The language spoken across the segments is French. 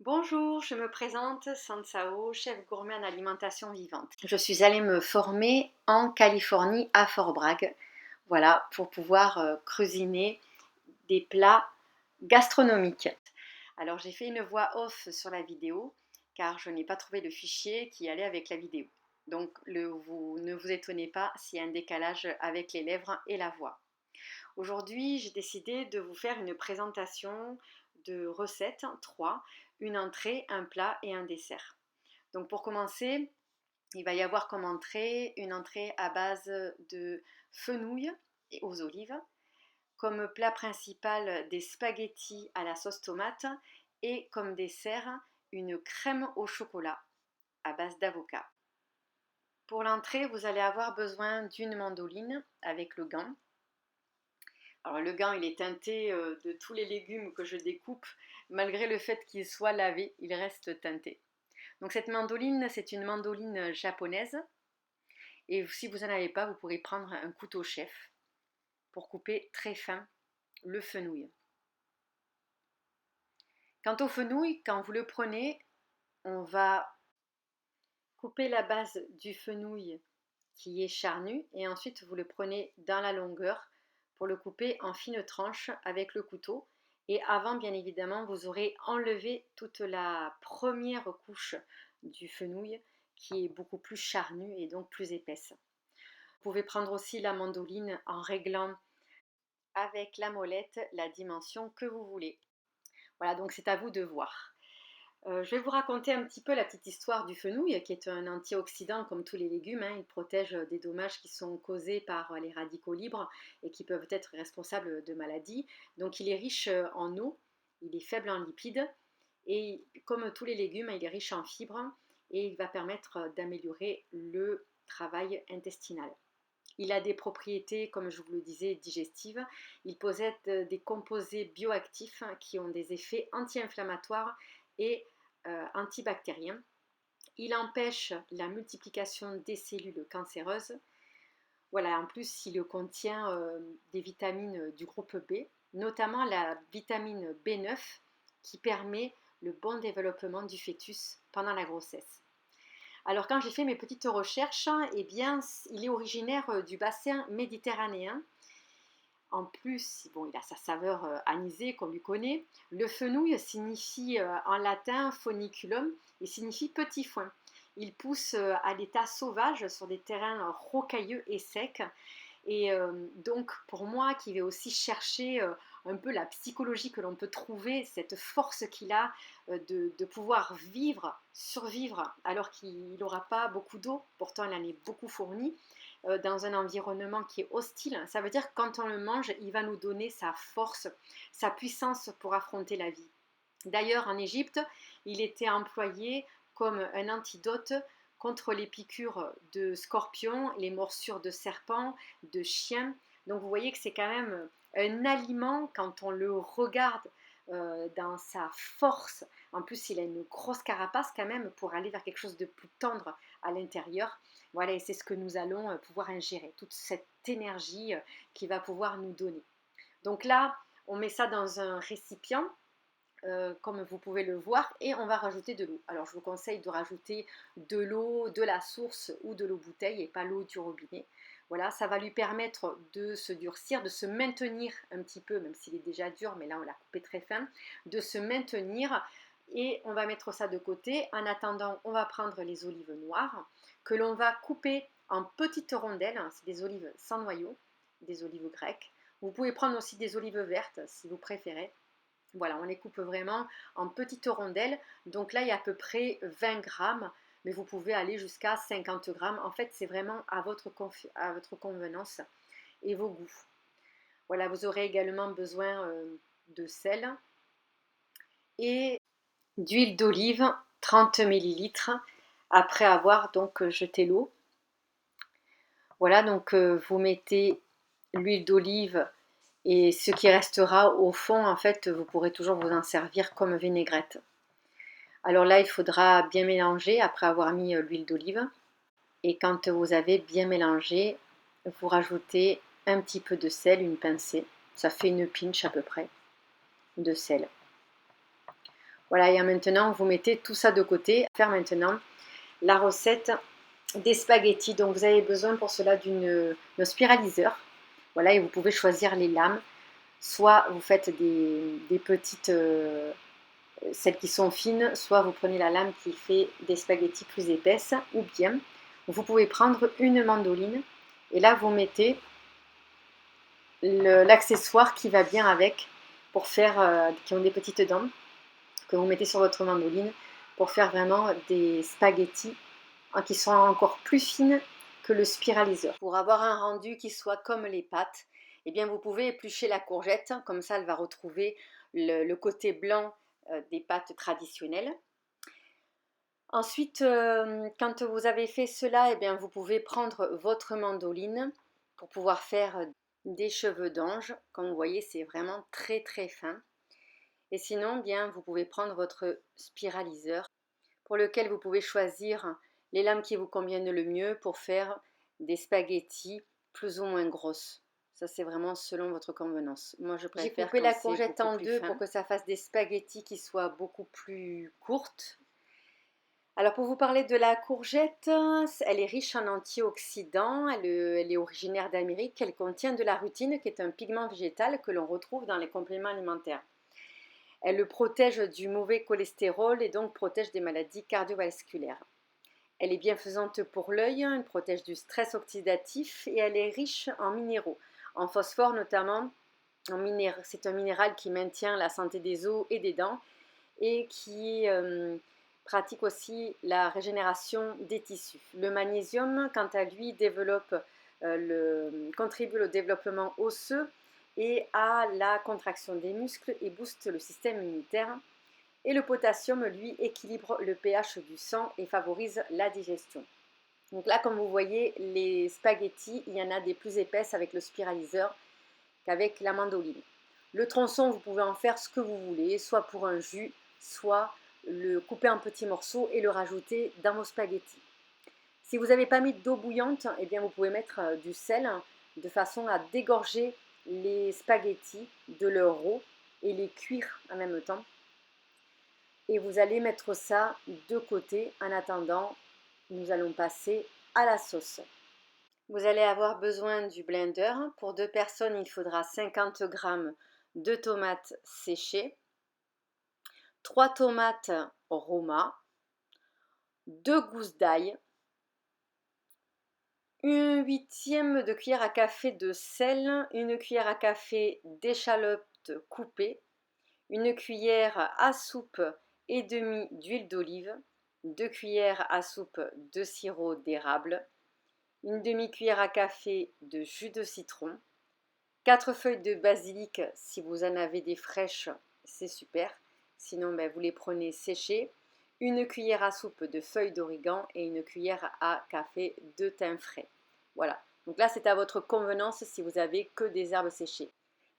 Bonjour, je me présente Sansao, chef gourmet en alimentation vivante. Je suis allée me former en Californie à Fort Bragg, voilà, pour pouvoir cuisiner des plats gastronomiques. Alors j'ai fait une voix off sur la vidéo car je n'ai pas trouvé le fichier qui allait avec la vidéo. Donc ne vous étonnez pas s'il y a un décalage avec les lèvres et la voix. Aujourd'hui, j'ai décidé de vous faire une présentation de recettes, 3, une entrée, un plat et un dessert. Donc pour commencer, il va y avoir comme entrée une entrée à base de fenouil et aux olives, comme plat principal des spaghettis à la sauce tomate et comme dessert une crème au chocolat à base d'avocat. Pour l'entrée, vous allez avoir besoin d'une mandoline avec le gant. Alors le gant, il est teinté de tous les légumes que je découpe, malgré le fait qu'il soit lavé, il reste teinté. Donc cette mandoline, c'est une mandoline japonaise. Et si vous n'en avez pas, vous pourrez prendre un couteau chef pour couper très fin le fenouil. Quant au fenouil, quand vous le prenez, on va couper la base du fenouil qui est charnu et ensuite vous le prenez dans la longueur pour le couper en fines tranches avec le couteau. Et avant, bien évidemment, vous aurez enlevé toute la première couche du fenouil qui est beaucoup plus charnue et donc plus épaisse. Vous pouvez prendre aussi la mandoline en réglant avec la molette la dimension que vous voulez. Voilà, donc c'est à vous de voir. Je vais vous raconter un petit peu la petite histoire du fenouil, qui est un antioxydant comme tous les légumes. Il protège des dommages qui sont causés par les radicaux libres et qui peuvent être responsables de maladies. Donc il est riche en eau, il est faible en lipides et comme tous les légumes, il est riche en fibres et il va permettre d'améliorer le travail intestinal. Il a des propriétés, comme je vous le disais, digestives. Il possède des composés bioactifs qui ont des effets anti-inflammatoires et antibactérien. Il empêche la multiplication des cellules cancéreuses. Voilà, en plus, il contient des vitamines du groupe B, notamment la vitamine B9 qui permet le bon développement du fœtus pendant la grossesse. Alors quand j'ai fait mes petites recherches, eh bien, il est originaire du bassin méditerranéen. En plus, bon, il a sa saveur anisée qu'on lui connaît. Le fenouil signifie en latin funiculum et signifie petit foin. Il pousse à l'état sauvage sur des terrains rocailleux et secs. Et donc pour moi qui vais aussi chercher un peu la psychologie que l'on peut trouver, cette force qu'il a de pouvoir vivre, survivre alors qu'il n'aura pas beaucoup d'eau, pourtant il en est beaucoup fourni, dans un environnement qui est hostile, ça veut dire que quand on le mange, il va nous donner sa force, sa puissance pour affronter la vie. D'ailleurs, en Égypte, il était employé comme un antidote contre les piqûres de scorpions, les morsures de serpents, de chiens. Donc vous voyez que c'est quand même un aliment quand on le regarde dans sa force. En plus, il a une grosse carapace quand même pour aller vers quelque chose de plus tendre à l'intérieur. Voilà, et c'est ce que nous allons pouvoir ingérer, toute cette énergie qu'il va pouvoir nous donner. Donc là, on met ça dans un récipient comme vous pouvez le voir, et on va rajouter de l'eau. Alors je vous conseille de rajouter de l'eau de la source ou de l'eau bouteille et pas l'eau du robinet. Voilà, ça va lui permettre de se durcir, de se maintenir un petit peu, même s'il est déjà dur, mais là on l'a coupé très fin, de se maintenir et on va mettre ça de côté. En attendant, on va prendre les olives noires que l'on va couper en petites rondelles. C'est des olives sans noyau, des olives grecques. Vous pouvez prendre aussi des olives vertes si vous préférez. Voilà, on les coupe vraiment en petites rondelles. Donc là, il y a à peu près 20 grammes, mais vous pouvez aller jusqu'à 50 grammes. En fait, c'est vraiment à votre convenance et vos goûts. Voilà, vous aurez également besoin de sel et d'huile d'olive, 30 millilitres, après avoir donc jeté l'eau. Voilà, donc vous mettez l'huile d'olive et ce qui restera au fond, en fait, vous pourrez toujours vous en servir comme vinaigrette. Alors là, il faudra bien mélanger après avoir mis l'huile d'olive. Et quand vous avez bien mélangé, vous rajoutez un petit peu de sel, une pincée. Ça fait une pinche à peu près de sel. Voilà, et maintenant vous mettez tout ça de côté. Faire maintenant la recette des spaghettis. Donc vous avez besoin pour cela d'un spiraliseur. Voilà, et vous pouvez choisir les lames. Soit vous faites des petites, celles qui sont fines, soit vous prenez la lame qui fait des spaghettis plus épaisses, ou bien vous pouvez prendre une mandoline et là vous mettez l'accessoire qui va bien avec pour faire, qui ont des petites dents, que vous mettez sur votre mandoline pour faire vraiment des spaghettis qui sont encore plus fines que le spiraliseur. Pour avoir un rendu qui soit comme les pâtes, eh bien vous pouvez éplucher la courgette, comme ça elle va retrouver le côté blanc des pâtes traditionnelles. Ensuite, quand vous avez fait cela, eh bien, vous pouvez prendre votre mandoline pour pouvoir faire des cheveux d'ange. Comme vous voyez, c'est vraiment très très fin. Et sinon, bien, vous pouvez prendre votre spiraliseur pour lequel vous pouvez choisir les lames qui vous conviennent le mieux pour faire des spaghettis plus ou moins grosses. Ça, c'est vraiment selon votre convenance. Moi, je préfère. J'ai coupé la courgette en deux pour que ça fasse des spaghettis qui soient beaucoup plus courtes. Alors pour vous parler de la courgette, elle est riche en antioxydants, elle est originaire d'Amérique, elle contient de la rutine qui est un pigment végétal que l'on retrouve dans les compléments alimentaires. Elle le protège du mauvais cholestérol et donc protège des maladies cardiovasculaires. Elle est bienfaisante pour l'œil, elle protège du stress oxydatif et elle est riche en minéraux, en phosphore notamment. C'est un minéral qui maintient la santé des os et des dents et qui pratique aussi la régénération des tissus. Le magnésium, quant à lui, contribue au développement osseux et à la contraction des muscles et booste le système immunitaire. Et le potassium, lui, équilibre le pH du sang et favorise la digestion. Donc là, comme vous voyez, les spaghettis, il y en a des plus épaisses avec le spiraliseur qu'avec la mandoline. Le tronçon, vous pouvez en faire ce que vous voulez, soit pour un jus, soit le couper en petits morceaux et le rajouter dans vos spaghettis. Si vous n'avez pas mis d'eau bouillante, eh bien vous pouvez mettre du sel de façon à dégorger les spaghettis de leur eau et les cuire en même temps. Et vous allez mettre ça de côté. En attendant, nous allons passer à la sauce. Vous allez avoir besoin du blender. Pour 2 personnes, il faudra 50 g de tomates séchées, 3 tomates Roma, 2 gousses d'ail, 1/8 de cuillère à café de sel, 1 cuillère à café d'échalotes coupées, 1 cuillère à soupe et demie d'huile d'olive, 2 cuillères à soupe de sirop d'érable, 1 demi-cuillère à café de jus de citron, 4 feuilles de basilic, si vous en avez des fraîches, c'est super. Sinon, vous les prenez séchées. 1 cuillère à soupe de feuilles d'origan et 1 cuillère à café de thym frais. Voilà. Donc là, c'est à votre convenance si vous avez que des herbes séchées.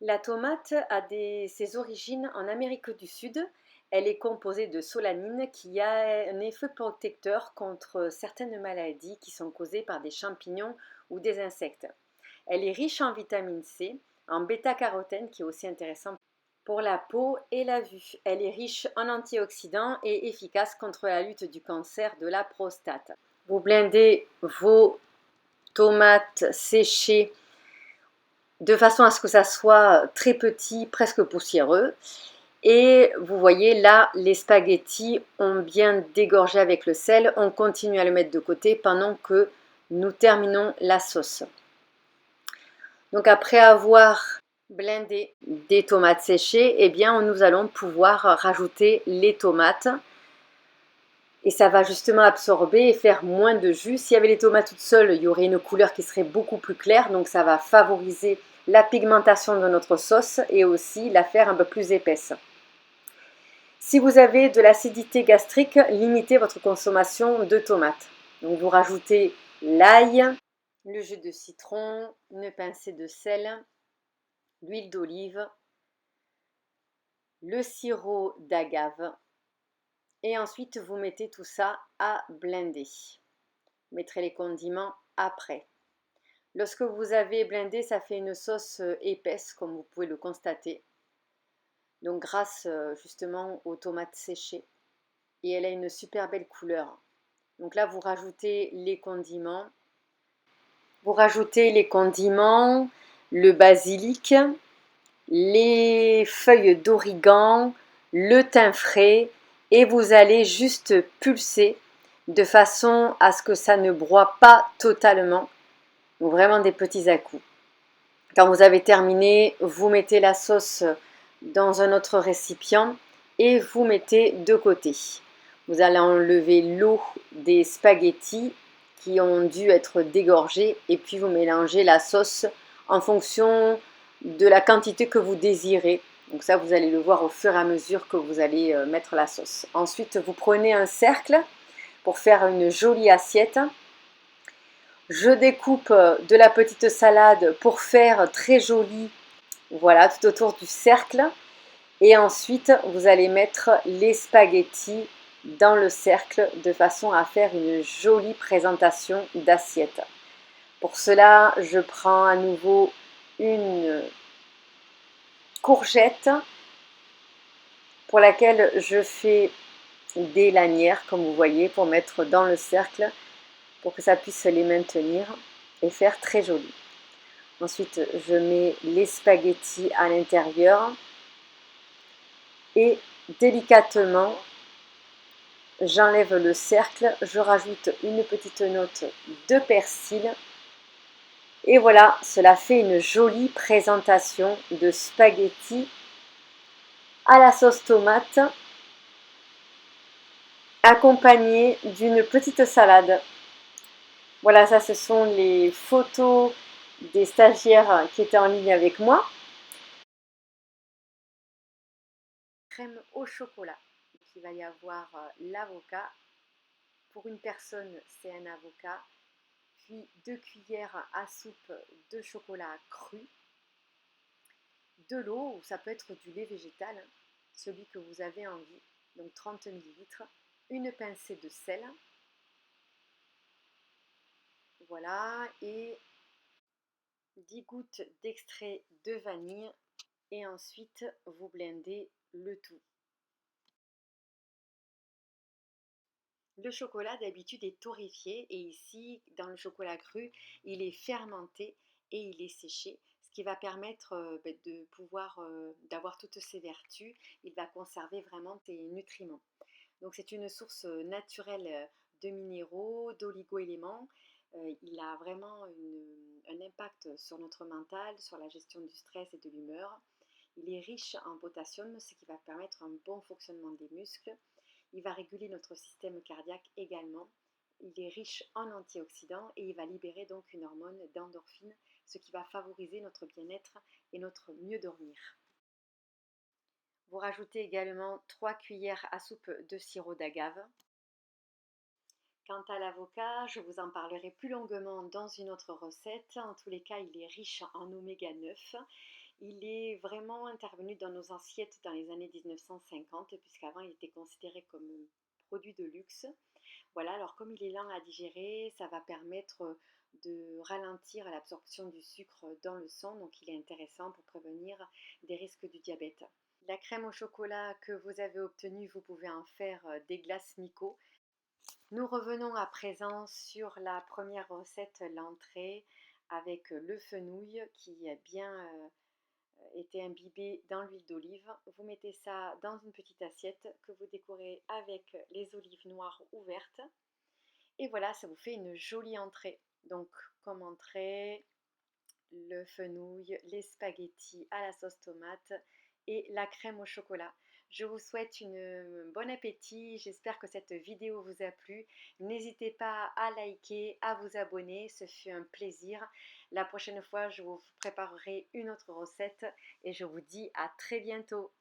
La tomate a ses origines en Amérique du Sud. Elle est composée de solanine qui a un effet protecteur contre certaines maladies qui sont causées par des champignons ou des insectes. Elle est riche en vitamine C, en bêta-carotène qui est aussi intéressant pour la peau et la vue. Elle est riche en antioxydants et efficace contre la lutte du cancer de la prostate. Vous blendez vos tomates séchées de façon à ce que ça soit très petit, presque poussiéreux. Et vous voyez là, les spaghettis ont bien dégorgé avec le sel. On continue à le mettre de côté pendant que nous terminons la sauce. Donc après avoir blendé des tomates séchées, eh bien nous allons pouvoir rajouter les tomates. Et ça va justement absorber et faire moins de jus. S'il y avait les tomates toutes seules, il y aurait une couleur qui serait beaucoup plus claire. Donc ça va favoriser la pigmentation de notre sauce et aussi la faire un peu plus épaisse. Si vous avez de l'acidité gastrique, limitez votre consommation de tomates. Donc vous rajoutez l'ail, le jus de citron, une pincée de sel, l'huile d'olive, le sirop d'agave et ensuite vous mettez tout ça à blender. Vous mettrez les condiments après. Lorsque vous avez blendé, ça fait une sauce épaisse comme vous pouvez le constater. donc grâce justement aux tomates séchées. Et elle a une super belle couleur. Donc là, vous rajoutez les condiments. Vous rajoutez les condiments, le basilic, les feuilles d'origan, le thym frais et vous allez juste pulser de façon à ce que ça ne broie pas totalement. Donc vraiment des petits à-coups. Quand vous avez terminé, vous mettez la sauce dans un autre récipient et vous mettez de côté. Vous allez enlever l'eau des spaghettis qui ont dû être dégorgés et puis vous mélangez la sauce en fonction de la quantité que vous désirez. Donc ça, vous allez le voir au fur et à mesure que vous allez mettre la sauce. Ensuite, vous prenez un cercle pour faire une jolie assiette. Je découpe de la petite salade pour faire très joli, voilà, tout autour du cercle. Et ensuite, vous allez mettre les spaghettis dans le cercle de façon à faire une jolie présentation d'assiette. Pour cela, je prends à nouveau une courgette pour laquelle je fais des lanières, comme vous voyez, pour mettre dans le cercle, pour que ça puisse les maintenir et faire très joli. Ensuite, je mets les spaghettis à l'intérieur et délicatement, j'enlève le cercle, je rajoute une petite note de persil et voilà, cela fait une jolie présentation de spaghettis à la sauce tomate accompagnée d'une petite salade. Voilà, ça ce sont les photos des stagiaires qui étaient en ligne avec moi. Crème au chocolat. Donc, il va y avoir l'avocat. Pour une personne, c'est un avocat. Puis 2 cuillères à soupe de chocolat cru. De l'eau, ou ça peut être du lait végétal, celui que vous avez envie. Donc 30 ml. Une pincée de sel. Voilà. Et 10 gouttes d'extrait de vanille. Et ensuite, vous blendez le tout. Le chocolat d'habitude est torréfié et ici, dans le chocolat cru, il est fermenté et il est séché, ce qui va permettre de pouvoir d'avoir toutes ses vertus. Il va conserver vraiment ses nutriments. Donc c'est une source naturelle de minéraux, d'oligo-éléments. Il a vraiment un impact sur notre mental, sur la gestion du stress et de l'humeur. Il est riche en potassium, ce qui va permettre un bon fonctionnement des muscles. Il va réguler notre système cardiaque également. Il est riche en antioxydants et il va libérer donc une hormone d'endorphine, ce qui va favoriser notre bien-être et notre mieux dormir. Vous rajoutez également 3 cuillères à soupe de sirop d'agave. Quant à l'avocat, je vous en parlerai plus longuement dans une autre recette. En tous les cas, il est riche en oméga 9. Il est vraiment intervenu dans nos assiettes dans les années 1950, puisqu'avant il était considéré comme un produit de luxe. Voilà, alors comme il est lent à digérer, ça va permettre de ralentir l'absorption du sucre dans le sang, donc il est intéressant pour prévenir des risques du diabète. La crème au chocolat que vous avez obtenue, vous pouvez en faire des glaces Miko. Nous revenons à présent sur la première recette, l'entrée, avec le fenouil qui a bien été imbibé dans l'huile d'olive. Vous mettez ça dans une petite assiette que vous décorez avec les olives noires ouvertes. Et voilà, ça vous fait une jolie entrée. Donc, comme entrée, le fenouil, les spaghettis à la sauce tomate et la crème au chocolat. Je vous souhaite une bon appétit, j'espère que cette vidéo vous a plu. N'hésitez pas à liker, à vous abonner, ce fut un plaisir. La prochaine fois, je vous préparerai une autre recette et je vous dis à très bientôt.